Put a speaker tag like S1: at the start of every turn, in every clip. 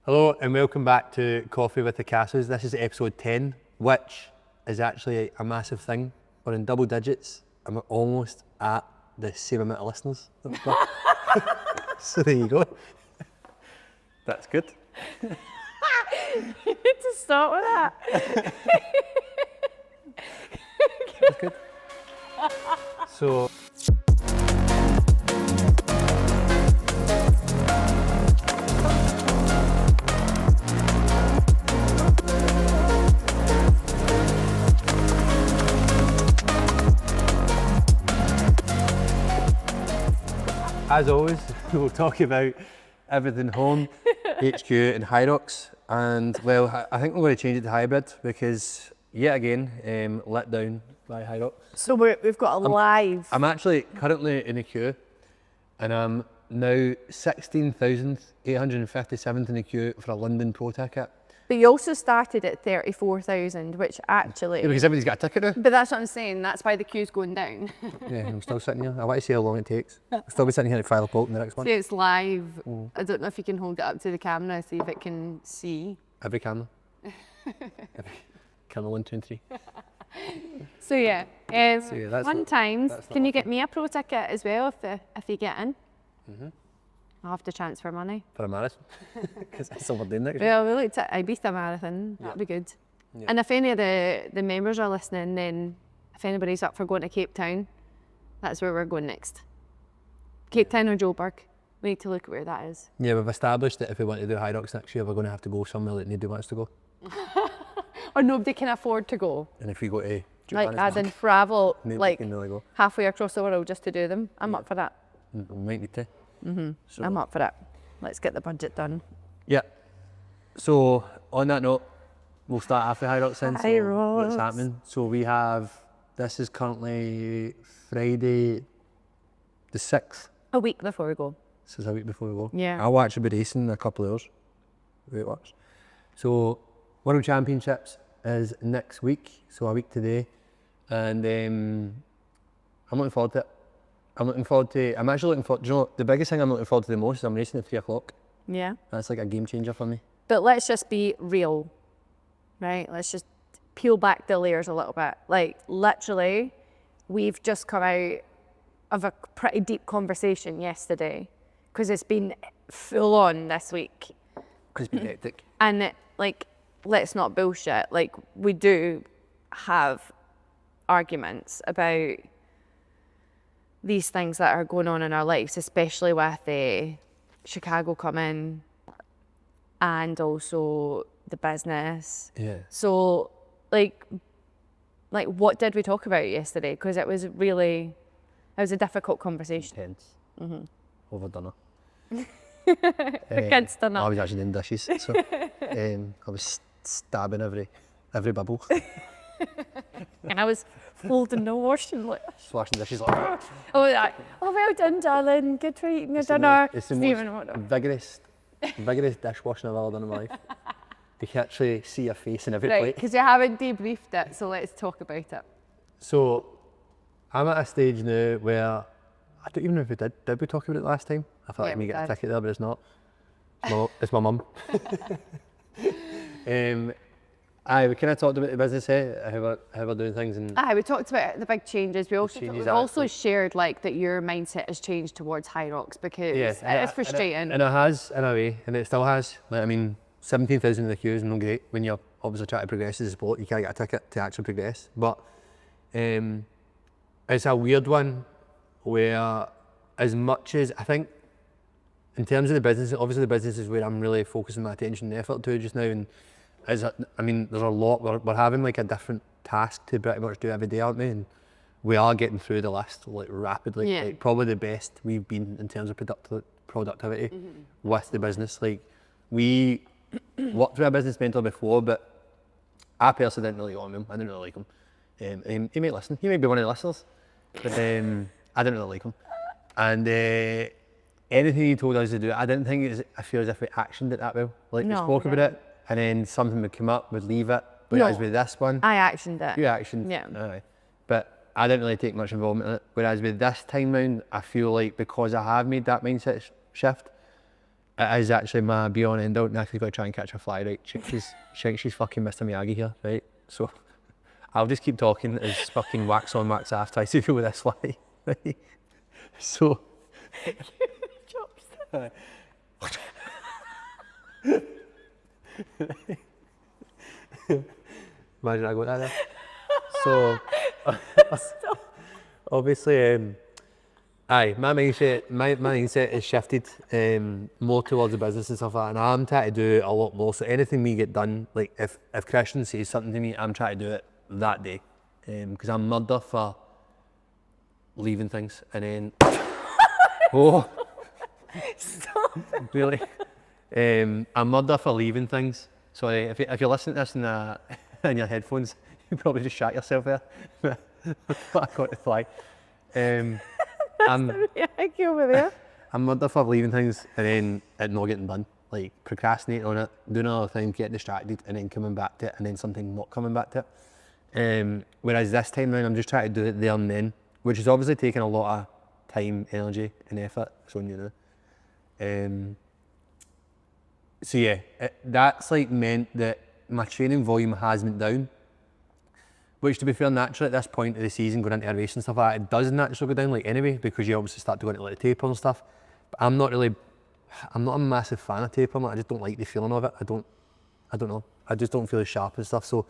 S1: Hello and welcome back to Coffee with the Cassells. This is episode 10, which is actually a massive thing. We're in double digits and we're almost at the same amount of listeners that we've got. So there you go. That's good.
S2: You need to start with that.
S1: That's good. So, as always, we'll talk about everything home, HQ and Hyrox. And well, I think we're going to change it to hybrid because yet again, let down by Hyrox.
S2: So we've got a live.
S1: I'm actually currently in a queue and I'm now 16,857th in the queue for a London Pro ticket.
S2: But you also started at 34,000, which actually.
S1: Yeah, because everybody's got a ticket now.
S2: But that's what I'm saying. That's why the queue's going down.
S1: Yeah, I'm still sitting here. I want to see how long it takes. I'll still be sitting here at 5 o'clock in the next one.
S2: See, it's live. I don't know if you can hold it up to the camera, see if it can see.
S1: Every camera. Camera 1, 2 and 3.
S2: So yeah,
S1: that's
S2: fun
S1: not-
S2: times.
S1: that's not
S2: Can you
S1: okay.
S2: get me a pro ticket as well if you get in? I'll have to transfer money.
S1: For a marathon. Because that's what we're doing next week.
S2: Well, we looked at Ibiza marathon. That'd be good.
S1: Yeah.
S2: And if any of the members are listening, then if anybody's up for going to Cape Town, that's where we're going next. Cape Town or Joburg. We need to look at where that is.
S1: Yeah, we've established that if we want to do Hyrox next year, we're going to have to go somewhere that nobody wants to go.
S2: Or nobody can afford to go.
S1: And if we go to
S2: Like as in
S1: Johannesburg,
S2: travel
S1: nobody
S2: like
S1: can really go.
S2: halfway across the world just to do them. I'm up for that.
S1: We might need to. So,
S2: I'm up for it. Let's get the budget done.
S1: Yeah. So on that note, we'll start after Hyrox then. So what's
S2: Hyrox.
S1: happening? So we have, this is currently Friday the 6th.
S2: A week before we go.
S1: This is a week before we go.
S2: Yeah.
S1: I'll actually be racing in a couple of hours. The way it works. So World Championships is next week, so a week today. And I'm looking forward to it. I'm actually looking forward, do you know, the biggest thing I'm looking forward to the most is I'm racing at 3 o'clock.
S2: Yeah.
S1: That's like a game changer for me.
S2: But let's just be real, right? Let's just peel back the layers a little bit. Like literally, we've just come out of a pretty deep conversation yesterday because it's been full on this week.
S1: Because it's been hectic.
S2: And let's not bullshit. Like we do have arguments about these things that are going on in our lives, especially with Chicago coming and also the business.
S1: Yeah.
S2: So like what did we talk about yesterday? Because it was a difficult conversation.
S1: Intense. Overdone it.
S2: Against the
S1: I
S2: nut.
S1: was actually doing dishes, so I was stabbing every bubble.
S2: And I was folding the washing like,
S1: Just washing dishes like
S2: oh well done, darling. Good for eating your dinner.
S1: It's the
S2: Stephen,
S1: most
S2: what-
S1: vigorous dishwashing I've ever done in my life. You can actually see your face in every
S2: Right,
S1: plate.
S2: because you haven't debriefed it, so let's talk about it.
S1: So I'm at a stage now where I don't even know if we did we talk about it last time? I felt
S2: Yeah,
S1: like we
S2: we
S1: get a
S2: did.
S1: ticket there, but it's not. It's my mum. We kind of talked about the business, how we're doing things, and
S2: We talked about the big changes. We've
S1: changes
S2: also
S1: actually.
S2: shared like that your mindset has changed towards Hyrox because it's frustrating.
S1: And it has in a way, and it still has. Like, I mean, 17,000 in the queue is no great when you're obviously trying to progress as a sport. You can't get a ticket to actually progress, but it's a weird one where, as much as I think, in terms of the business, obviously the business is where I'm really focusing my attention and effort to just now. And there's a lot. We're having like a different task to pretty much do every day, aren't we? And we are getting through the list like rapidly.
S2: Yeah.
S1: Like, probably the best we've been in terms of productivity with the business. Like we worked with a business mentor before, but I personally didn't really want him. I didn't really like him. He might listen. He might be one of the listeners, but I didn't really like him. And anything he told us to do, I didn't think I feel as if we actioned it that well. Like we
S2: No,
S1: spoke
S2: we
S1: about it, and then something would come up, we'd leave it. But
S2: No.
S1: as with this one,
S2: I actioned it.
S1: you actioned.
S2: Yeah.
S1: Aye. But I didn't really take much involvement in it. Whereas with this time round, I feel like because I have made that mindset shift, It is actually my be on end out. Natalie's got to try and catch a fly, right? She thinks she's fucking Mr. Miyagi here, right? So I'll just keep talking as fucking wax on, wax off, try to deal with this fly, right? So. Imagine I got that there. So, obviously, my mindset has shifted more towards the business and stuff like that, and I'm trying to do a lot more. So anything we get done, like if Christian says something to me, I'm trying to do it that day, because I'm murder for leaving things, and then
S2: Stop.
S1: really, I'm murder for leaving things. Sorry, if you're listening to this in your headphones, you probably just shat yourself there. I got the fly. I'm
S2: over there.
S1: I'm murder for leaving things and then it not getting done. Like procrastinating on it, doing another thing, getting distracted, and then coming back to it, and then something not coming back to it. Whereas this time round, I'm just trying to do it there and then, which is obviously taking a lot of time, energy, and effort. It's on you now. So yeah, that's like meant that my training volume has been down, which to be fair, naturally at this point of the season, going into a race and stuff like that, it does naturally go down like anyway, because you obviously start to go into like the taper and stuff. But I'm not a massive fan of taper. I just don't like the feeling of it. I don't know. I just don't feel as sharp and stuff. So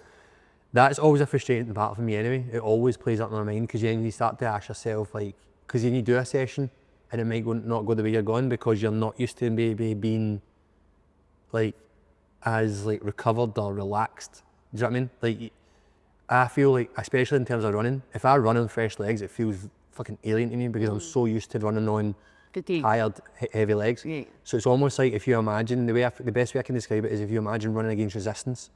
S1: that's always a frustrating part for me anyway. It always plays up in my mind, because then you start to ask yourself, like, because then you do a session and it might not go the way you're going because you're not used to maybe being like as like recovered or relaxed. Do you know what I mean? Like, I feel like, especially in terms of running, if I run on fresh legs, it feels fucking alien to me because I'm so used to running on tired, heavy legs. Yeah. So it's almost like if you imagine, the best way I can describe it is if you imagine running against resistance.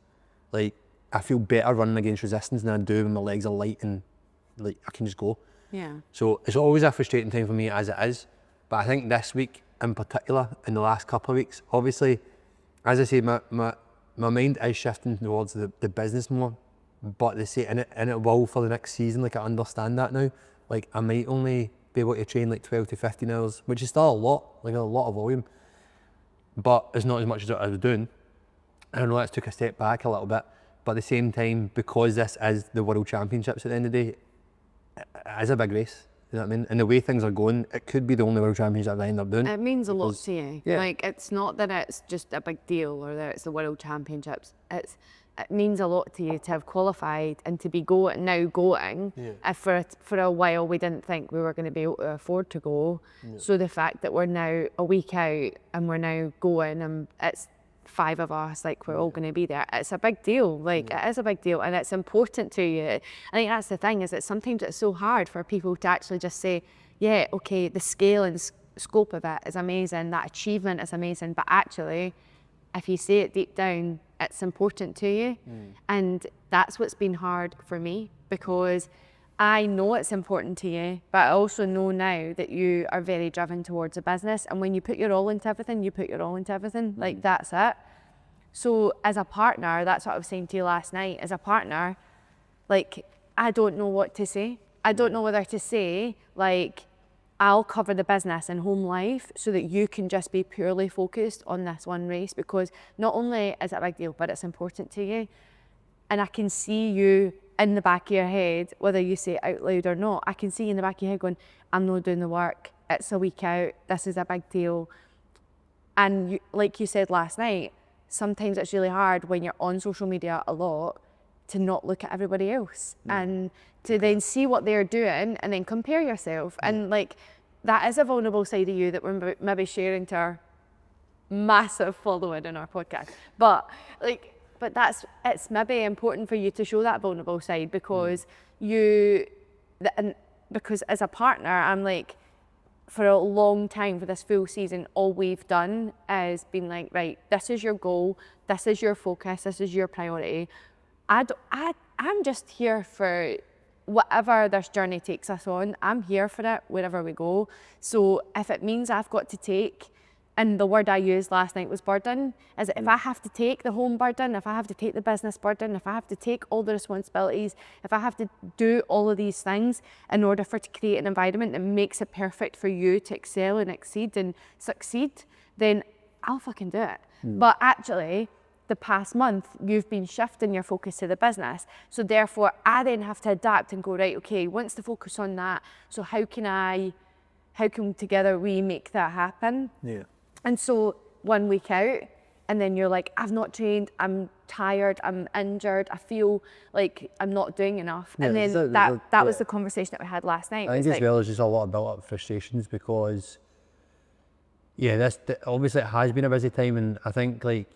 S1: Like, I feel better running against resistance than I do when my legs are light and like I can just go.
S2: Yeah.
S1: So it's always a frustrating time for me as it is. But I think this week in particular, in the last couple of weeks, obviously, as I say, my mind is shifting towards the business more. But they say, and it will for the next season, like I understand that now. Like I might only be able to train like 12 to 15 hours, which is still a lot of volume. But it's not as much as I was doing. I know that's took a step back a little bit, but at the same time, because this is the World Championships at the end of the day, it is a big race. You know what I mean? And the way things are going, it could be the only World Championship I end up doing.
S2: It means a lot to you.
S1: Yeah.
S2: Like, it's not that it's just a big deal or that it's the World Championships. It means a lot to you to have qualified and to be going. Yeah. If for a while we didn't think we were going to be able to afford to go. Yeah. So the fact that we're now a week out and we're now going, and it's 5 of us, like we're all going to be there. It's a big deal. Like it is a big deal, and it's important to you. I think that's the thing, is that sometimes it's so hard for people to actually just say, yeah, okay, the scale and scope of it is amazing, that achievement is amazing, but actually, if you say it deep down, it's important to you. And that's what's been hard for me, because I know it's important to you, but I also know now that you are very driven towards a business, and when you put your all into everything, you put your all into everything. Like, that's it. So as a partner, that's what I was saying to you last night, as a partner, like, I don't know what to say. I don't know whether to say, like, I'll cover the business and home life so that you can just be purely focused on this one race, because not only is it a big deal, but it's important to you. And I can see you in the back of your head, whether you say it out loud or not, I can see you in the back of your head going, I'm not doing the work, it's a week out, this is a big deal. And you, like you said last night, sometimes it's really hard when you're on social media a lot to not look at everybody else and to then see what they're doing and then compare yourself. And like, that is a vulnerable side of you that we're maybe sharing to our massive following in our podcast. But like, it's maybe important for you to show that vulnerable side, because because as a partner, I'm like, for a long time, for this full season, all we've done is been like, right, this is your goal, this is your focus, this is your priority. I'm just here for whatever this journey takes us on. I'm here for it wherever we go. So if it means I've got to take, and the word I used last night was burden, is if I have to take the home burden, if I have to take the business burden, if I have to take all the responsibilities, if I have to do all of these things in order to create an environment that makes it perfect for you to excel and exceed and succeed, then I'll fucking do it. But actually, the past month, you've been shifting your focus to the business. So therefore, I then have to adapt and go, right, okay, once the focus on that, so how can together we make that happen?
S1: Yeah.
S2: And so 1 week out, and then you're like, I've not trained, I'm tired, I'm injured, I feel like I'm not doing enough.
S1: Yeah,
S2: and then that was the conversation that we had last night.
S1: I think as well as just a lot of built up frustrations because, obviously it has been a busy time, and I think like,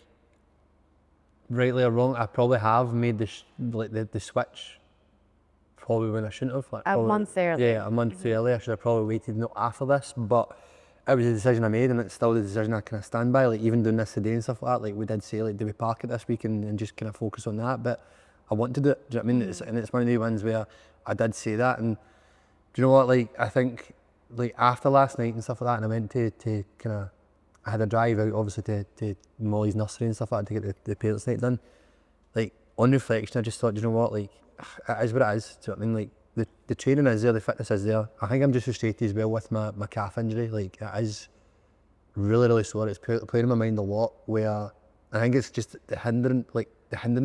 S1: rightly or wrong, I probably have made the switch probably when I shouldn't have. Like,
S2: A month early.
S1: Yeah, a month early. I should have probably waited not after this, but it was a decision I made, and it's still the decision I kind of stand by. Like even doing this today and stuff like that, like we did say, like do we park it this week and just kind of focus on that? But I want to do it. Do you know what I mean? It's one of the ones where I did say that, and do you know what? Like I think like after last night and stuff like that, and I went to kind of. I had a drive out obviously to Molly's nursery and stuff like that to get the parents' night done. Like on reflection, I just thought, you know what, like it is what it is. Do you know what I mean? Like the training is there, the fitness is there. I think I'm just frustrated as well with my calf injury. Like it is really, really sore. It's playing in my mind a lot where I think it's just the hindering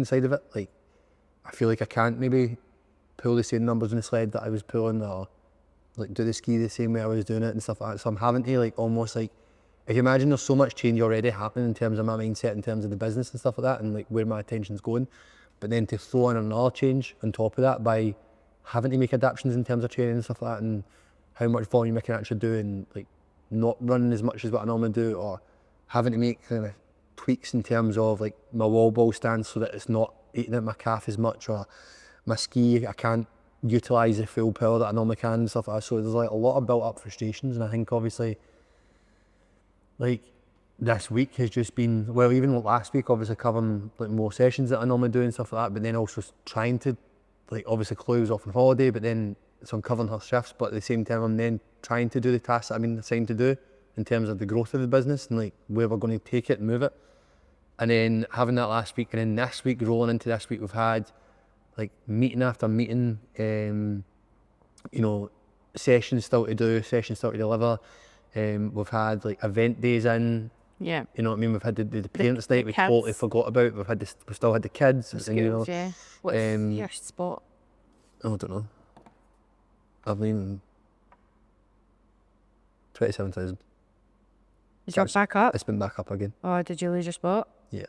S1: side of it. Like I feel like I can't maybe pull the same numbers on the sled that I was pulling, or like do the ski the same way I was doing it and stuff like that. So I'm having to like almost like, if you imagine there's so much change already happening in terms of my mindset, in terms of the business and stuff like that, and like where my attention's going, but then to throw in another change on top of that by having to make adaptations in terms of training and stuff like that, and how much volume I can actually do, and like not running as much as what I normally do, or having to make kind of tweaks in terms of like my wall ball stance so that it's not eating at my calf as much, or my ski, I can't utilise the full power that I normally can and stuff like that. So there's like a lot of built up frustrations, and I think obviously like this week has just been, well, even last week obviously covering like more sessions that I normally do and stuff like that, but then also trying to, like obviously Chloe was off on holiday, but then so I'm covering her shifts, but at the same time I'm then trying to do the tasks that I've been assigned to do in terms of the growth of the business and like where we're going to take it and move it. And then having that last week, and then this week, rolling into this week, we've had like meeting after meeting, you know, sessions still to do, sessions still to deliver. We've had like event days in.
S2: Yeah.
S1: You know what I mean? We've had the parents' night we
S2: kids.
S1: totally forgot about. We've still had the kids.
S2: Schools,
S1: and, you know,
S2: yeah. What's your spot?
S1: Oh, I don't know. I've been 27,000.
S2: Is yours back up?
S1: It's been back up again.
S2: Oh, did you lose your spot?
S1: Yeah.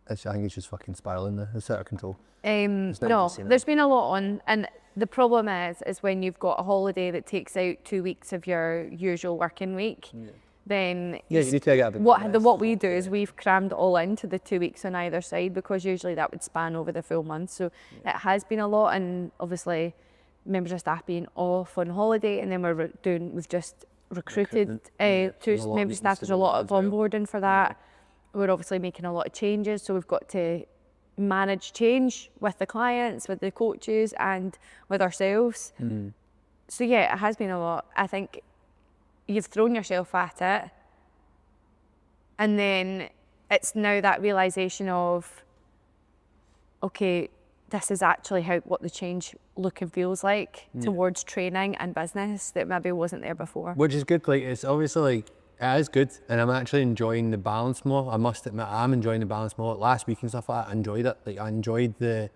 S1: I think it's just fucking spiralling there. It's out of control.
S2: No, there's been a lot on, and the problem is when you've got a holiday that takes out 2 weeks of your usual working week, then
S1: you need to get a bit
S2: what we do is we've crammed it all into the 2 weeks on either side, because usually that would span over the full month. So it has been a lot, and obviously members of staff being off on holiday, and then we've just recruited two members of staff. There's a lot of onboarding for that. We're obviously making a lot of changes, so we've got to manage change with the clients, with the coaches, and with ourselves. So yeah, it has been a lot. I think you've thrown yourself at it, and then it's now that realisation of, okay, this is actually what the change look and feels like towards training and business that maybe wasn't there before.
S1: Which is good. Like it's obviously like it is good, and I'm actually enjoying the balance more. I must admit, I'm enjoying the balance more. Like last week and stuff like that, I enjoyed it. Like I enjoyed the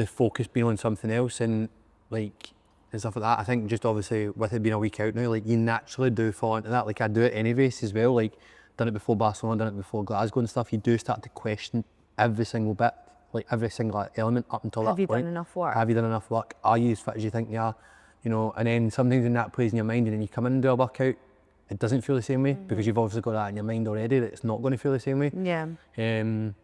S1: focus being on something else, and like and stuff like that. I think just obviously with it being a week out now, like you naturally do fall into that. Like I do it anyways as well. Like done it before Barcelona, done it before Glasgow and stuff. You do start to question every single bit, like every single element up until that point.
S2: Have you done enough work?
S1: Have you done enough work? Are you as fit as you think you are? You know, and then sometimes when that plays in your mind, and then you come in and do a workout, it doesn't feel the same way because you've obviously got that in your mind already that it's not going to feel the same way.
S2: Yeah. And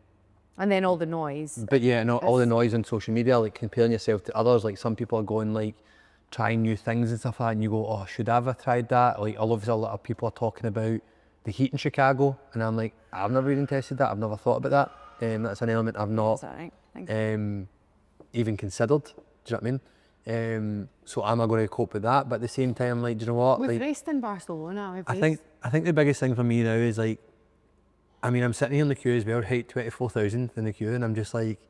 S2: then all the noise.
S1: But yeah, no, all the noise on social media, like comparing yourself to others. Like some people are going like trying new things and stuff like that, and you go, oh, should I have tried that? Like obviously a lot of people are talking about the heat in Chicago, and I'm like, I've never even tested that. I've never thought about that. That's an element I've not even considered. Do you know what I mean? So am I going to cope with that? But at the same time, like, do you know what?
S2: We've
S1: like,
S2: raced in Barcelona.
S1: I think the biggest thing for me now is like, I mean, I'm sitting here in the queue as well, right, 24,000 in the queue, and I'm just like,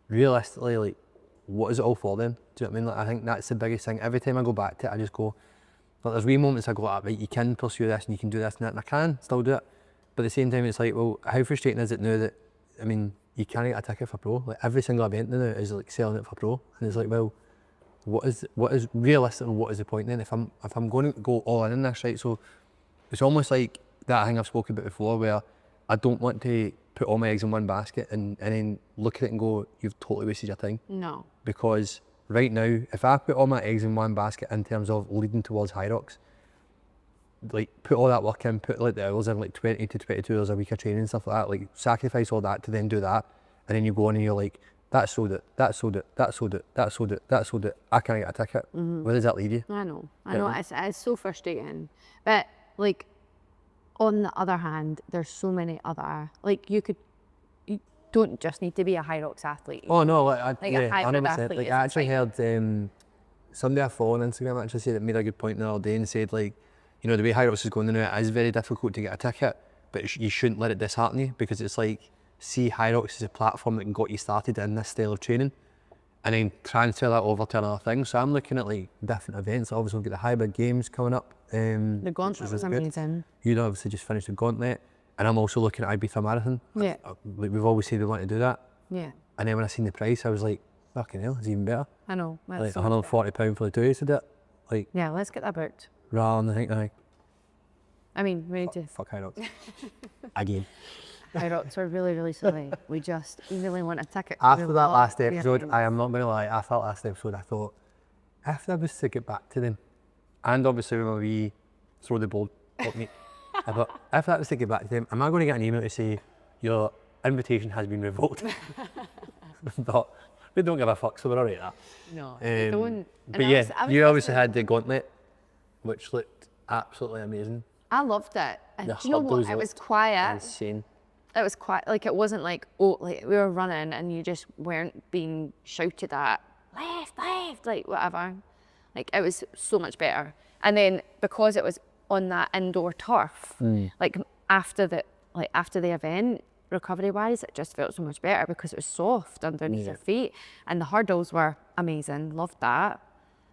S1: realistically, like, what is it all for then? Do you know what I mean? Like, I think that's the biggest thing. Every time I go back to it, I just go, But there's wee moments I go, right, you can pursue this and you can do this and that, and I can still do it. But at the same time, it's like, well, how frustrating is it now that, I mean, you can't get a ticket for pro. Like every single event now is like selling it for pro, and it's like, well, what is realistically, what is the point then? If I'm going to go all in this, right? So it's almost like that thing I've spoken about before, where I don't want to put all my eggs in one basket and then look at it and go, you've totally wasted your time.
S2: No.
S1: Because right now, if I put all my eggs in one basket in terms of leading towards Hyrox, like put all that work in, put like the hours in, like 20 to 22 hours a week of training and stuff like that, like sacrifice all that to then do that, and then you go on and you're like, that sold it, that sold it, that sold it, that sold it, that sold it, I can't get a ticket. Where does that lead you?
S2: I know, it's so frustrating. But like, on the other hand, there's so many other, like you don't just need to be a Hyrox athlete.
S1: Oh no, like
S2: a
S1: yeah,
S2: hybrid
S1: 100%.
S2: athlete
S1: Like
S2: is
S1: I actually
S2: fine.
S1: heard somebody I follow on Instagram actually said, it made a good point the other day and said, like, you know, the way Hyrox is going now, it is very difficult to get a ticket, but you shouldn't let it dishearten you, because it's like, see Hyrox as a platform that got you started in this style of training, and then transfer that over to another thing. So I'm looking at like different events. Obviously we've got the hybrid games coming up.
S2: The gauntlet was amazing.
S1: You'd obviously just finished the gauntlet, and I'm also looking at Ibiza Marathon.
S2: Yeah.
S1: Like we've always said we want to do that.
S2: Yeah.
S1: And then when I seen the price, I was like, fucking hell, it's even better.
S2: I know.
S1: Like £140 for the 2 days to do it. Like,
S2: Yeah, let's get that booked.
S1: rather than think,
S2: I mean, we need to.
S1: fuck Hyrox. Again.
S2: Hyrox are really, really silly. We really want a ticket.
S1: After
S2: We
S1: that
S2: want
S1: last
S2: the
S1: episode,
S2: event.
S1: I am not going to lie, after that last episode, I thought, if I was to get back to them, and obviously when we throw the ball at me, I thought, if that was to get back to them, am I going to get an email to say, your invitation has been revoked? But we don't give a fuck, so we're alright at that.
S2: No, we don't.
S1: But
S2: And
S1: yeah,
S2: I was
S1: you obviously
S2: listening-
S1: had the gauntlet, which looked absolutely amazing.
S2: I loved it. And
S1: The
S2: do you know what?
S1: hurdles
S2: It was
S1: looked
S2: quiet.
S1: insane.
S2: It was quiet. Like it wasn't like, oh, like we were running and you just weren't being shouted at, left, like whatever. Like it was so much better. And then because it was on that indoor turf, like after the event, recovery wise, it just felt so much better because it was soft underneath your feet, and the hurdles were amazing. Loved that.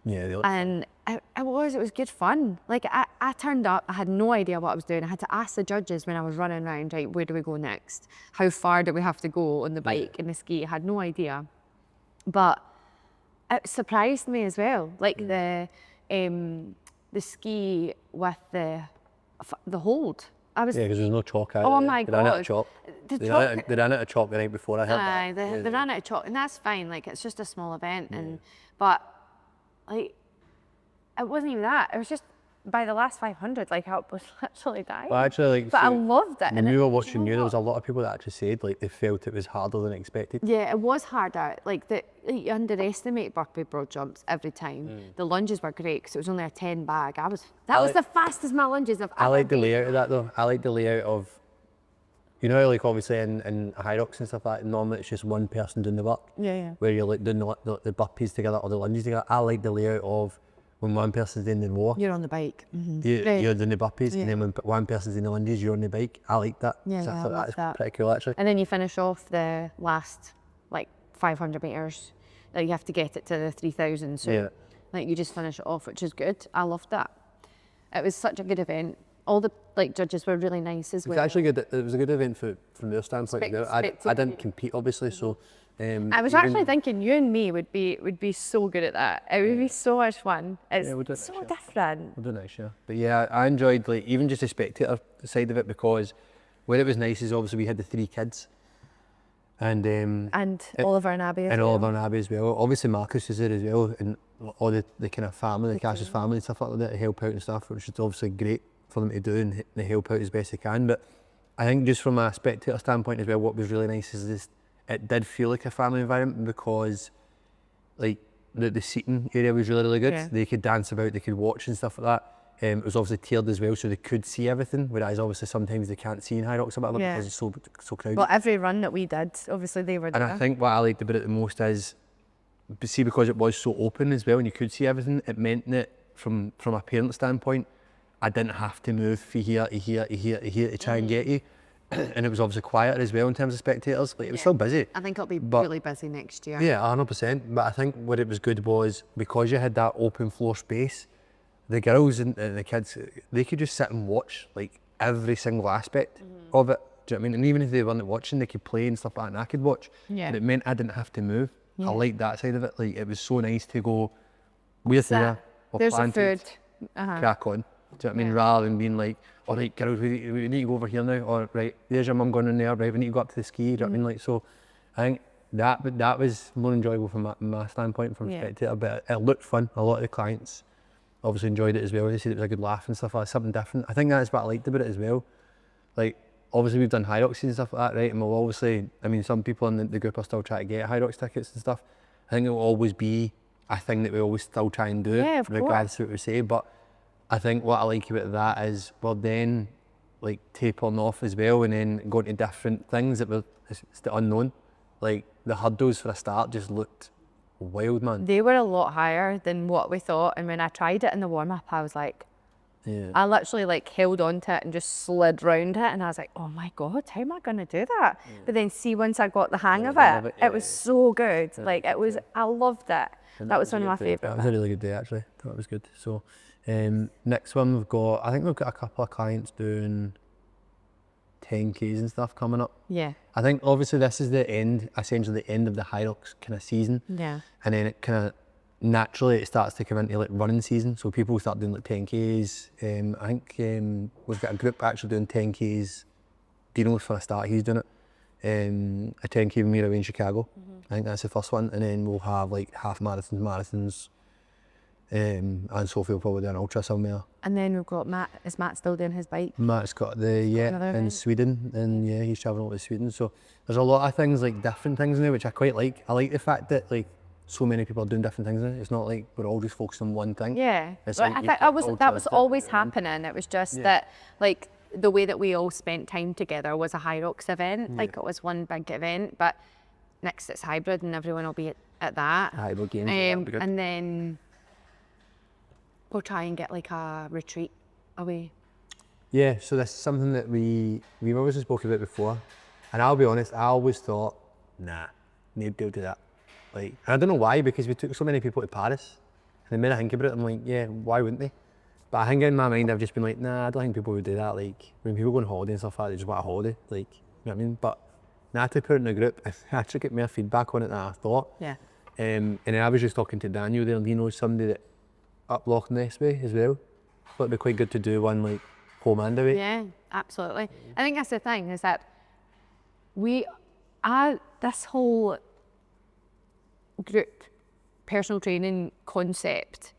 S1: Yeah, they look
S2: And it was good fun. Like I turned up, I had no idea what I was doing. I had to ask the judges when I was running around, right, where do we go next? How far do we have to go on the bike and the ski? I had no idea. But it surprised me as well. Like the ski with the hold. I was,
S1: yeah, because there's no chalk out.
S2: Oh
S1: there.
S2: my
S1: They ran out of
S2: God.
S1: chalk.
S2: The
S1: They
S2: chalk-
S1: ran out of chalk the night before. I heard
S2: aye,
S1: that.
S2: they ran out of chalk, and that's fine. Like it's just a small event, but like it wasn't even that. It was just by the last 500, like I was literally dying.
S1: Well, actually, like,
S2: But I
S1: see,
S2: loved it.
S1: when we
S2: it-
S1: were
S2: do
S1: watching
S2: know
S1: you, there was a
S2: what?
S1: lot of people that actually said like they felt it was harder than expected.
S2: Yeah, it was harder. Like you underestimate burpee broad jumps every time. The lunges were great because it was only a 10 bag. That was the fastest my lunges I've ever
S1: I like the
S2: been.
S1: layout of that though. I like the layout of, you know, like obviously in Hyrox and stuff like that, normally it's just one person doing the work.
S2: Yeah.
S1: Where you're like doing the burpees together or the lunges together. I like the layout of when one person's doing the row,
S2: You're on the bike.
S1: you're doing the burpees, and then when one person's doing the lunges, you're on the bike. I like that.
S2: Yeah,
S1: So I
S2: yeah, I
S1: thought
S2: love
S1: that's
S2: that.
S1: pretty cool actually.
S2: And then you finish off the last like 500 meters. Like you have to get it to the 3,000. So
S1: Yeah.
S2: like you just finish it off, which is good. I loved that. It was such a good event. All the like judges were really nice as
S1: It was
S2: well.
S1: actually good. It was a good event from their standpoint. as well. I didn't compete obviously, so.
S2: I was
S1: even-
S2: actually thinking you and me would be so good at that. It would be so much fun. It's
S1: we'll do it
S2: so
S1: next year.
S2: different.
S1: We'll do next year. But yeah, I enjoyed like even just the spectator side of it, because where it was nice is obviously we had the 3 kids, and
S2: Oliver and Abby as
S1: and
S2: well.
S1: Oliver and Abby as well. Obviously Marcus was there as well, and all the kind of family, the Cassells family and stuff like that to help out and stuff, which is obviously great for them to do and they help out as best they can. But I think just from a spectator standpoint as well, what was really nice is this, it did feel like a family environment, because like the seating area was really good.
S2: Yeah.
S1: They could dance about, they could watch and stuff like that. It was obviously tiered as well, so they could see everything, whereas obviously sometimes they can't see in Hyrox a bit
S2: Yeah.
S1: because it's so crowded.
S2: Well, every run that we did, obviously they were
S1: And
S2: there.
S1: I think what I liked about it the most is, see, because it was so open as well and you could see everything, it meant that from a parent standpoint, I didn't have to move from here to here to here to here to try and get you. And it was obviously quieter as well in terms of spectators. Like it was still busy.
S2: I think it'll be
S1: But-
S2: really busy next year.
S1: Yeah, 100%. But I think what it was good was, because you had that open floor space, the girls and the kids, they could just sit and watch like every single aspect of it. Do you know what I mean? And even if they weren't watching, they could play and stuff like that, and I could watch.
S2: Yeah.
S1: And it meant I didn't have to move.
S2: Yeah.
S1: I liked that side of it. Like, it was so nice to go, we're there, we're
S2: There's the
S1: planted,
S2: food.
S1: crack on. Do you know what I mean?
S2: Yeah.
S1: Rather than being like, all right, girls, we need to go over here now, or right, there's your mum going in there, right, we need to go up to the ski. Do you know what I mean? Like, so I think that was more enjoyable from my standpoint, from spectator, but it looked fun. A lot of the clients obviously enjoyed it as well. They said it was a good laugh and stuff like that, something different. I think that's what I liked about it as well. Like, obviously we've done Hyrox and stuff like that, right? And we'll obviously, I mean, some people in the group are still trying to get Hyrox tickets and stuff. I think it will always be a thing that we always still try and do, regardless of what we say. But I think what I like about that is we're then like tapering off as well, and then going to different things that it's the unknown. Like, the hurdles for a start just looked wild, man.
S2: They were a lot higher than what we thought, and when I tried it in the warm-up, I was like, I literally like held on to it and just slid round it, and I was like, oh my God, how am I going to do that? But then see, once I got the hang of it, it was so good. Like, it was, I loved it. That was one of my favourite.
S1: That was a really good day, actually. That was good. So next one we've got a couple of clients doing 10Ks and stuff coming up.
S2: Yeah.
S1: I think obviously this is essentially the end of the Hyrox kind of season.
S2: Yeah.
S1: And then it kind of naturally it starts to come into like running season. So people start doing like 10Ks. I think we've got a group actually doing 10Ks. Dino's for a start, he's doing it. A 10K with me away in Chicago. I think that's the first one. And then we'll have like half marathons. And Sophie will probably do an ultra somewhere.
S2: And then we've got Matt. Is Matt still doing his bike?
S1: Matt's got the in
S2: event?
S1: Sweden, and he's travelling over to Sweden. So there's a lot of things, like different things now, which I quite like. I like the fact that like so many people are doing different things now. It's not like we're all just focused on one thing.
S2: Yeah,
S1: It's
S2: but
S1: like
S2: I think that was always happening. It was just that like the way that we all spent time together was a Hyrox event. Like, it was one big event, but next it's hybrid, and everyone will be at that.
S1: Hybrid games.
S2: And then we'll try and get like a retreat away.
S1: Yeah, so this is something that we've always spoken about before, and I'll be honest, I always thought, nah, need to do that. Like, and I don't know why, because we took so many people to Paris, and the minute I think about it, I'm like, yeah, why wouldn't they? But I think in my mind, I've just been like, nah, I don't think people would do that. Like, when people go on holiday and stuff like that, they just want a holiday. Like, you know what I mean? But Natalie put it in the group, and I actually get more feedback on it than I thought.
S2: Yeah.
S1: And then I was just talking to Daniel there, and he knows somebody that up Loch Ness way as well. Thought it'd be quite good to do one like home and away.
S2: Yeah, absolutely. I think that's the thing, is that this whole group personal training concept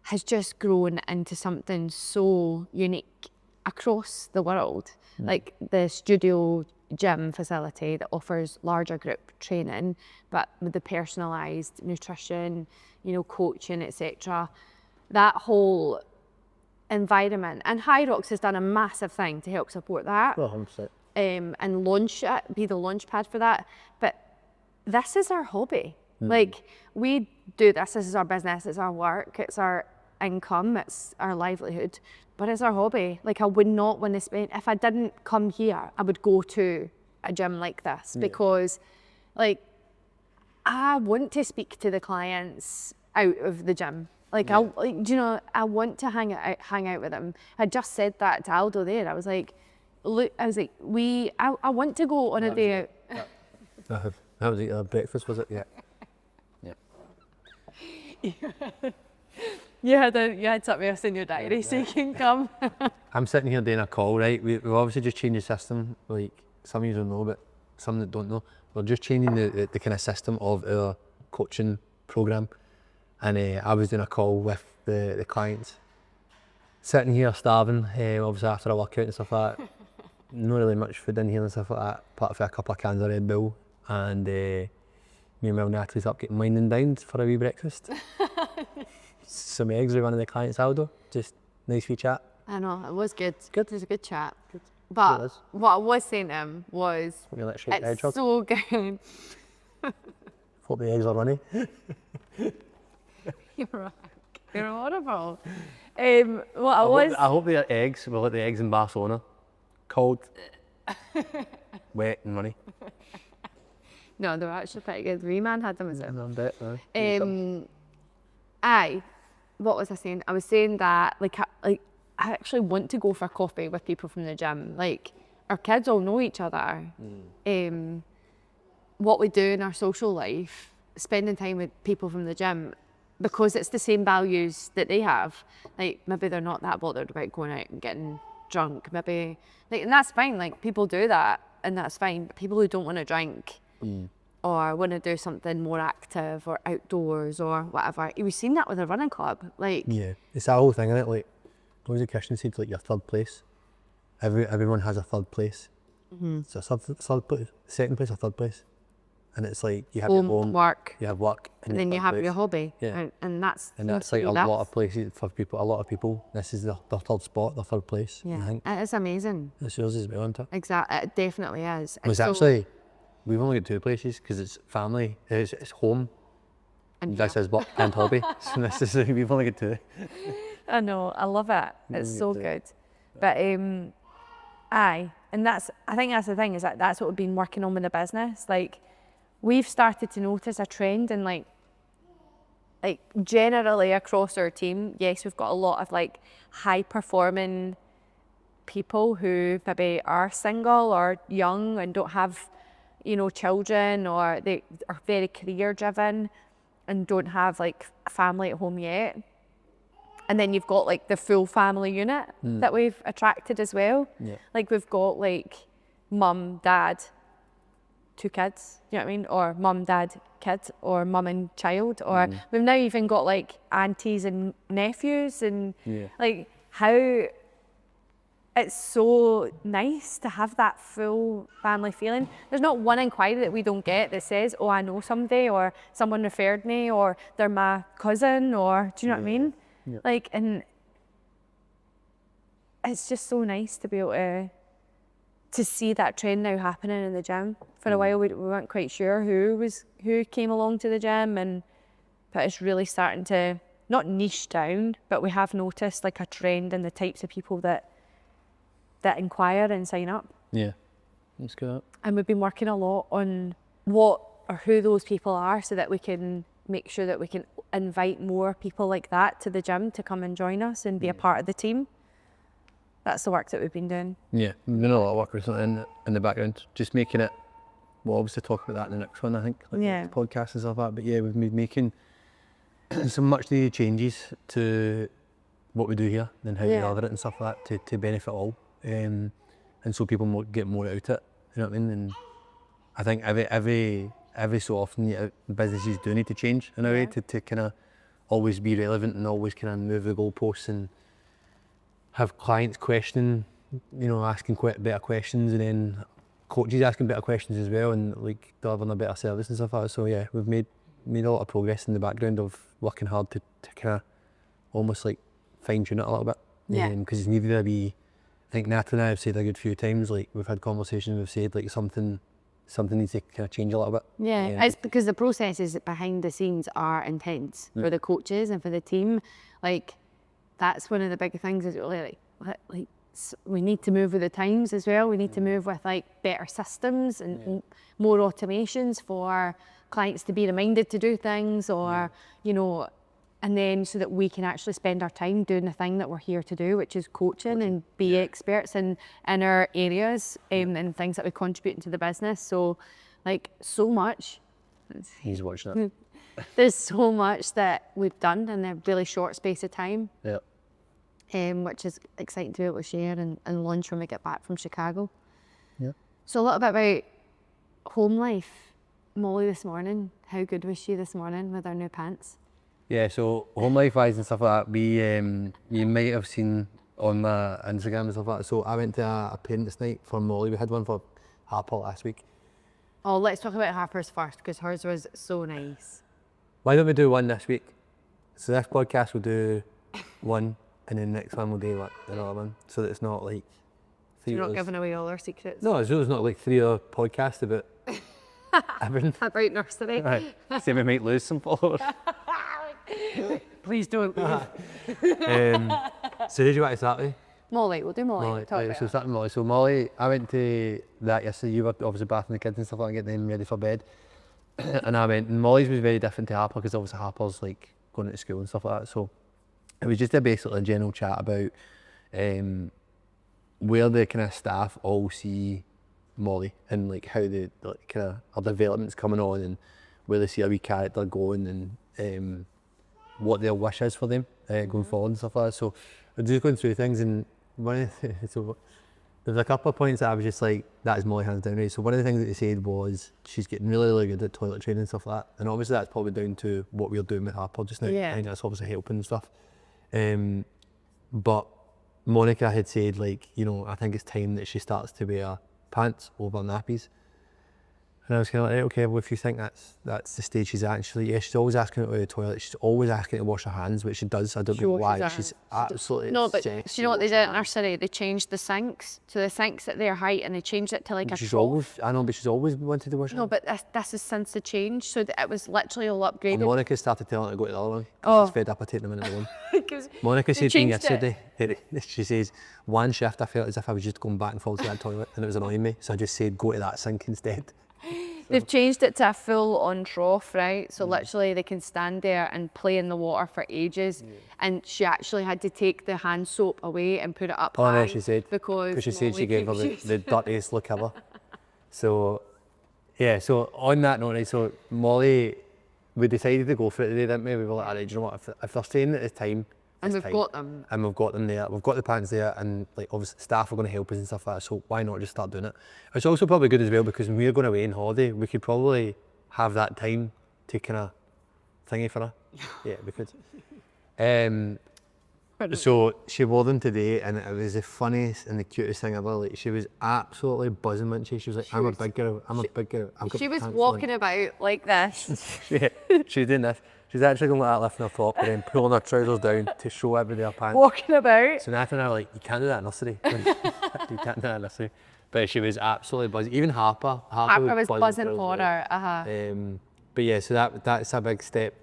S2: has just grown into something so unique across the world. Like the studio gym facility that offers larger group training, but with the personalised nutrition, coaching, etc. That whole environment, and Hyrox has done a massive thing to help support that.
S1: 100%.
S2: And launch it, be the launch pad for that. But this is our hobby. Like, we do this is our business, it's our work, it's our income, it's our livelihood, but it's our hobby. Like, I would not want to spend, if I didn't come here, I would go to a gym like this, because like, I want to speak to the clients out of the gym. Like, I want to hang out with them. I just said that to Aldo there. I was like, look, I want to go on a day out.
S1: That was breakfast, was it? Yeah.
S2: You had something else in your diary, so you can come.
S1: I'm sitting here doing a call, right? We've obviously just changed the system. Like, some of you don't know, but some that don't know. We're just changing the kind of system of our coaching programme. And I was doing a call with the clients. Sitting here starving, obviously after a workout and stuff like that. Not really much food in here and stuff like that, apart from a couple of cans of Red Bull. And me and Natalie's up getting wine and dined for a wee breakfast. Some eggs with one of the clients, Aldo. Just nice wee chat.
S2: I know, it was good.
S1: Good.
S2: It was a good chat.
S1: Good.
S2: But what I was saying to him was,
S1: it's
S2: so good.
S1: Hope the eggs are runny.
S2: You're horrible. I
S1: hope they are eggs. We'll let the eggs in Barcelona. Cold, wet and runny.
S2: No, they were actually pretty good. Wee man had them as well.
S1: I bet.
S2: Aye, what was I saying? I was saying that I actually want to go for coffee with people from the gym. Like, our kids all know each other. What we do in our social life, spending time with people from the gym, because it's the same values that they have. Like, maybe they're not that bothered about going out and getting drunk. Maybe, like, and that's fine. Like, people do that, and that's fine. But people who don't want to drink or want to do something more active or outdoors or whatever, we've seen that with a running club. Like,
S1: Yeah, it's that whole thing, isn't it? Like, what was it Christian said? Like, your third place. Everyone has a third place. So third place, second place or third place. And it's like, you have your home,
S2: work,
S1: you have work,
S2: and then you have your hobby.
S1: Yeah.
S2: And that's
S1: like a lot of places for people. A lot of people, this is their third spot, their third place.
S2: Yeah,
S1: I think
S2: it is amazing.
S1: it's yours as well, isn't it?
S2: Exactly, it definitely is.
S1: It's actually, we've only got two places because it's family, it's home.
S2: And
S1: this is work and hobby. So this is, we've only got two.
S2: I know, I love it. It's so good. But aye, and I think that's the thing, is that that's what we've been working on with the business. Like, we've started to notice a trend in like generally across our team. Yes, we've got a lot of like high performing people who maybe are single or young and don't have, children, or they are very career driven and don't have like a family at home yet. And then you've got like the full family unit that we've attracted as well.
S1: Yeah.
S2: Like, we've got like mum, dad, 2 kids, you know what I mean? Or mum, dad, kid, or mum and child. Or we've now even got like aunties and nephews, and like, how it's so nice to have that full family feeling. There's not one inquiry that we don't get that says, oh, I know somebody, or someone referred me, or they're my cousin, or do you know what I mean?
S1: Yeah.
S2: Like, and it's just so nice to be able to see that trend now happening in the gym. For a while, we weren't quite sure who came along to the gym, but it's really starting to not niche down, but we have noticed like a trend in the types of people that inquire and sign up.
S1: Yeah, that's good.
S2: And we've been working a lot on what or who those people are, so that we can make sure that we can invite more people like that to the gym to come and join us and be a part of the team. That's the work that we've been doing. Yeah,
S1: we've been doing a lot of work recently in the background, just making it. We'll obviously talk about that in the next one, I think, like the podcast and stuff like that. But yeah, we've been making some much needed changes to what we do here and how we deliver it and stuff like that to benefit all, and so people get more out of it. You know what I mean? And I think every so often, businesses do need to change in a way to kind of always be relevant and always kind of move the goalposts and have clients questioning, asking better questions, and then coaches asking better questions as well, and like delivering a better service and stuff like that. So yeah, we've made a lot of progress in the background of working hard to kind of almost like fine tune it a little bit. Because it's needed to be. I think Natalie and I have said a good few times, like we've had conversations, we've said like something needs to kind of change a little bit.
S2: It's because the processes behind the scenes are intense for the coaches and for the team. Like, that's one of the big things, is really like we need to move with the times as well. We need to move with like better systems and more automations for clients to be reminded to do things, or and then so that we can actually spend our time doing the thing that we're here to do, which is coaching and be experts in our areas and things that we contribute into the business. So like, so much.
S1: He's watching it.
S2: There's so much that we've done in a really short space of time.
S1: Yeah.
S2: Which is exciting to be able to share and launch when we get back from Chicago.
S1: Yeah.
S2: So a little bit about home life. Molly this morning, how good was she this morning with our new pants?
S1: Yeah, so home life wise and stuff like that, we you might have seen on my Instagram and stuff like that. So I went to a parents' night for Molly. We had one for Harper last week.
S2: Oh, let's talk about Harper's first, because hers was so nice.
S1: Why don't we do one this week? So this podcast will do one, and then the next one we'll do like another one, so that it's not like
S2: You're not giving away all our secrets.
S1: No, it's not like 3 other podcasts about everything.
S2: About nursery.
S1: Right. See, we might lose some followers.
S2: Please don't leave.
S1: So who do you want to start with?
S2: Molly, we'll do Molly.
S1: Right, so starting Molly. So Molly, I went to that yesterday. You were obviously bathing the kids and stuff like that, getting them ready for bed. And I went, and Molly's was very different to Harper, because obviously Harper's like going to school and stuff like that. So it was just a basically a general chat about where the kind of staff all see Molly and like how the like kind of her development's coming on and where they see a wee character going and what their wish is for them going forward and stuff like that. So I'm just going through things, and one of the so there's a couple of points that I was just like, that is Molly hands down, right? So one of the things that they said was she's getting really, really good at toilet training and stuff like that. And obviously that's probably down to what we're doing with Harper just now.
S2: Yeah.
S1: I think that's obviously helping and stuff. But Monica had said, like, you know, I think it's time that she starts to wear pants over nappies. And I was kind of like, right, okay, well, if you think that's the stage she's at, and she's like, yeah, she's always asking her to go to the toilet, she's always asking to wash her hands, which she does. I don't know why. She's absolutely
S2: No, but
S1: obsessed.
S2: do you know what they did at nursery? They changed the sinks. So the sink's at their height and they changed it to like a
S1: She's
S2: trough.
S1: always, I know, but she's always wanted to wash her
S2: No,
S1: hands.
S2: but this is since the change. So that it was literally all upgraded.
S1: And Monica started telling her to go to the other one.
S2: Oh.
S1: She's fed up of taking them in the one.
S2: 'Cause
S1: Monica
S2: they
S1: said to me
S2: changed it.
S1: yesterday, she says, one shift I felt as if I was just going back and forth to that toilet and it was annoying me. So I just said, go to that sink instead.
S2: They've changed it to a full on trough, right? So literally they can stand there and play in the water for ages. And she actually had to take the hand soap away and put it up
S1: Oh
S2: high.
S1: no, she said.
S2: Because
S1: she said she
S2: Molly
S1: gave her
S2: keeps
S1: the dirtiest look ever. So, yeah, so on that note, right, so Molly, we decided to go for it today, didn't we? We were like, all right, do you know what, if they're saying that it's time,
S2: And
S1: it's
S2: we've
S1: time.
S2: got them.
S1: And we've got them there, we've got the pants there, and like obviously staff are going to help us and stuff like that, so why not just start doing it? It's also probably good as well because when we're going away on holiday, we could probably have that time to kind of thingy for her. Yeah, we could. So she wore them today and it was the funniest and the cutest thing ever. Like, she was absolutely buzzing, wasn't she? She was like, I'm a big girl, I'm a big girl. I've got
S2: She was
S1: pants
S2: walking
S1: on."
S2: about like this.
S1: Yeah, she was doing this. She's actually going like that, lifting her top and then pulling her trousers down to show everybody her pants.
S2: Walking about.
S1: So Nathan and I were like, you can't do that in nursery. You can't do that in nursery. But she was absolutely buzzing. Even Harper
S2: I was buzzing for her.
S1: But yeah, so that's a big step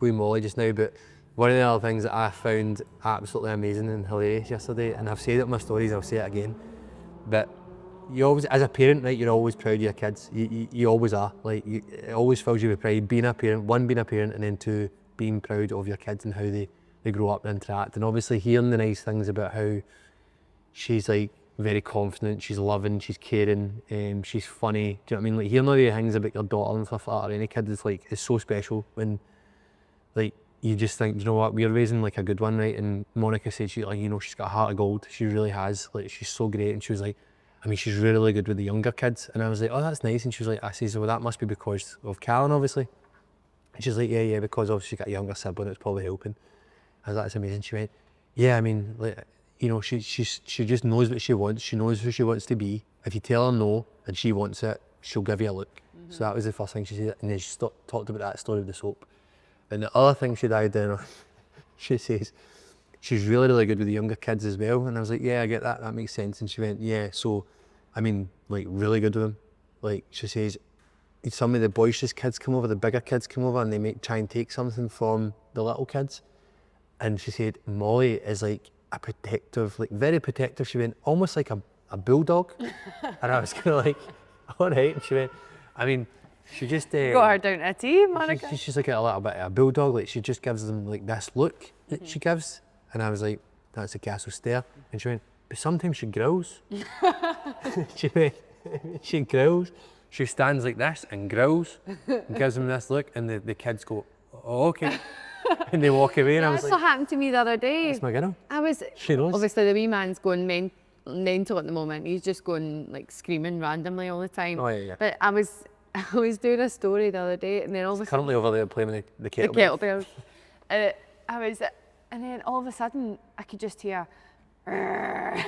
S1: with Molly just now. But one of the other things that I found absolutely amazing and hilarious yesterday, and I've said it in my stories, I'll say it again, but you always, as a parent, right, you're always proud of your kids. You always are. Like, it always fills you with pride being a parent. One, being a parent, and then two, being proud of your kids and how they grow up and interact. And obviously hearing the nice things about how she's like very confident, she's loving, she's caring, she's funny. Do you know what I mean? Like, hearing all the things about your daughter and stuff like that, or any kid is like, it's so special when like you just think, you know what, we're raising like a good one, right? And Monica said she, like, you know, she's got a heart of gold. She really has. Like, she's so great. And she was like, I mean, she's really, really good with the younger kids. And I was like, oh, that's nice. And she was like, I says, well, that must be because of Callan, obviously. And she's like, yeah, because obviously she's got a younger sibling, it's probably helping. I was like, that's amazing. She went, yeah, I mean, like, you know, she just knows what she wants. She knows who she wants to be. If you tell her no and she wants it, she'll give you a look. So that was the first thing she said. And then she talked about that story of the soap. And the other thing she dived in on, she says, she's really, really good with the younger kids as well. And I was like, yeah, I get that. That makes sense. And she went, yeah, so, I mean, like, really good with them. Like, she says, some of the boisterous kids come over, the bigger kids come over, and they try and take something from the little kids. And she said, Molly is like a protective, like very protective. She went, almost like a bulldog. And I was kind of like, all right. And she went, I mean, she just...
S2: Got her down to a T, Monica.
S1: She's like a little bit of a bulldog. Like, she just gives them like this look that she gives. And I was like, that's a Cassells stare. And she went, but sometimes she growls. She went, she growls. She stands like this and growls and gives them this look. And the kids go, oh, okay. And they walk away. And I was
S2: That's
S1: like,
S2: what happened to me the other day.
S1: that's my girl. She knows.
S2: Obviously the wee man's going mental at the moment. He's just going like screaming randomly all the time.
S1: Oh, yeah.
S2: But I was doing a story the other day, and then all of a sudden
S1: Currently over there playing with the
S2: the
S1: kettlebell.
S2: kettlebells. And then all of a sudden I could just hear.
S1: I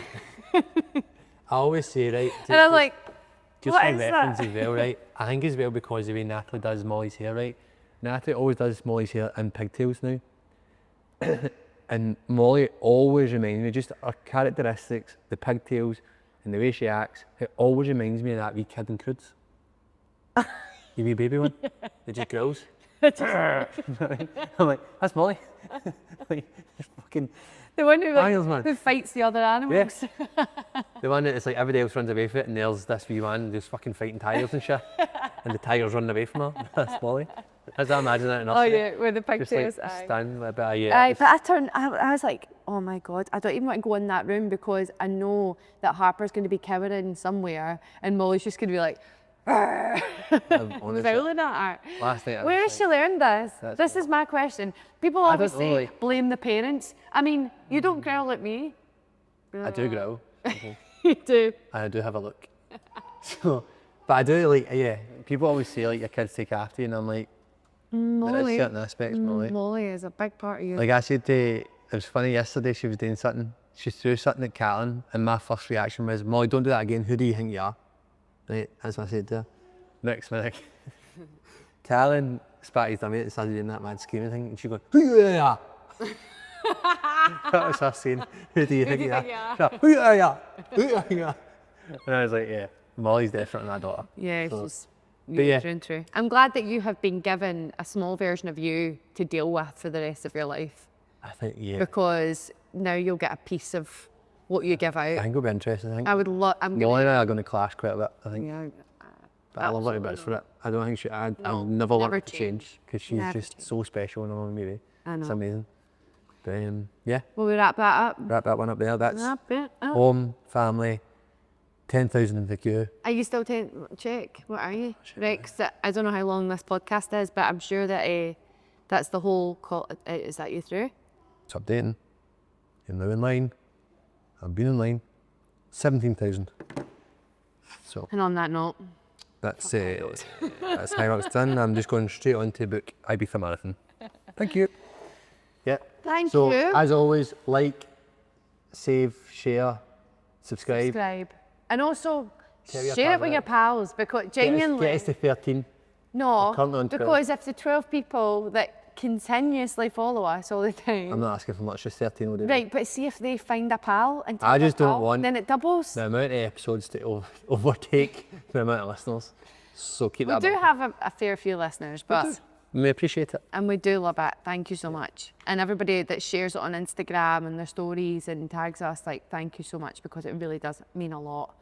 S1: always say, right,
S2: And I'm like,
S1: just
S2: what
S1: for
S2: is
S1: reference
S2: that?
S1: as well, right? I think as well because the way Natalie does Molly's hair, right? Natalie always does Molly's hair in pigtails now. And Molly always reminds me, just her characteristics, the pigtails and the way she acts, it always reminds me of that wee kid in Croods. You wee baby one? That just growls. I'm like, that's Molly. Like, fucking
S2: The one who,
S1: Miles, man.
S2: who fights the other animals.
S1: the one that it's like everybody else runs away from it and there's this wee one just fucking fighting tigers and shit. And the tiger's running away from her. That's Molly. As I imagine it enough.
S2: Oh yeah, with the pigtails.
S1: Just like standing a bit of
S2: Aye, but I was like, oh my God, I don't even want to go in that room because I know that Harper's going to be cowering somewhere and Molly's just going to be like,
S1: honestly,
S2: fouling at her.
S1: last night I
S2: Where
S1: was
S2: has she learned this? This is my question. People always
S1: don't
S2: say,
S1: know, like-
S2: blame the parents. I mean, you don't growl at me.
S1: I do growl.
S2: You do.
S1: I do have a look. So, but I do like, yeah, people always say like your kids take after you and I'm like, there is certain aspects, Molly.
S2: Molly is a big part of you.
S1: Like I said, it was funny yesterday, she was doing something, she threw something at Callum and my first reaction was, Molly, don't do that again, who do you think you are? Right, that's what I said to her. Next minute, Callum spat his dummy and started doing that mad screaming thing and she goes, who are you? That was her saying, who do you think you are? Who are you? Who are you? And I was like, yeah, Molly's definitely my daughter.
S2: Yeah,
S1: So,
S2: she's
S1: yeah.
S2: true and true. I'm glad that you have been given a small version of you to deal with for the rest of your life
S1: I think, yeah.
S2: because now you'll get a piece of what you give
S1: I
S2: out.
S1: think it'll be interesting, I think.
S2: I would love.
S1: Molly and I are going to clash quite a bit, I think.
S2: Yeah.
S1: But I love her bits for it. I don't think I'll never want her to change because she's
S2: Never
S1: just so special in her own way.
S2: I know.
S1: It's amazing. But yeah,
S2: Will we wrap that up?
S1: wrap that one up there. That's
S2: Wrap it up.
S1: home, family, 10,000 in the queue.
S2: Are you still check? What are you? Rex, I don't know how long this podcast is, but I'm sure that that's the whole call. Is that you through?
S1: It's updating. You're now in line. I've been in line. 17,000. So
S2: And on that note,
S1: that's Hyrox done. I'm just going straight on to book Ibiza Marathon. Thank you. Yeah.
S2: Thank
S1: so,
S2: you.
S1: as always, like, save, share, subscribe.
S2: And also
S1: Tell your
S2: share it with
S1: partner.
S2: your pals because genuinely,
S1: Get us to 13.
S2: no,
S1: We're currently on 12.
S2: because if the 12 people that continuously follow us all the time,
S1: I'm not asking for much, just 13 will do.
S2: right, but see if they find a pal and
S1: I
S2: tell
S1: just
S2: their
S1: don't
S2: pal,
S1: want
S2: then it doubles.
S1: the amount of episodes to overtake the amount of listeners. So keep
S2: We
S1: that
S2: do
S1: up.
S2: have a fair few listeners, but
S1: We appreciate it.
S2: and we do love it. Thank you so much. And everybody that shares it on Instagram and their stories and tags us, like, thank you so much because it really does mean a lot.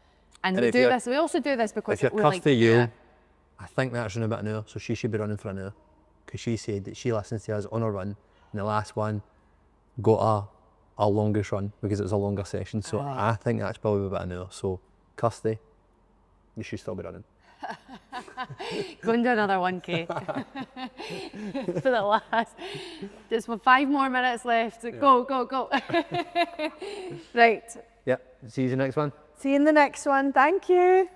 S2: And
S1: And
S2: we
S1: if
S2: do
S1: you're-
S2: this. We also do this because
S1: If you're
S2: we're like,
S1: Kirsty Yule, I think that's running about an hour, so she should be running for an hour. Because she said that she listens to us on a run, and the last one got a longest run because it was a longer session. So I think that's probably about an hour. So Kirsty, you should still be running.
S2: go and do another 1K for the last. Just with 5 more minutes left. Go, go, go. Right.
S1: Yep. See you in the next one.
S2: See you in the next one. Thank you.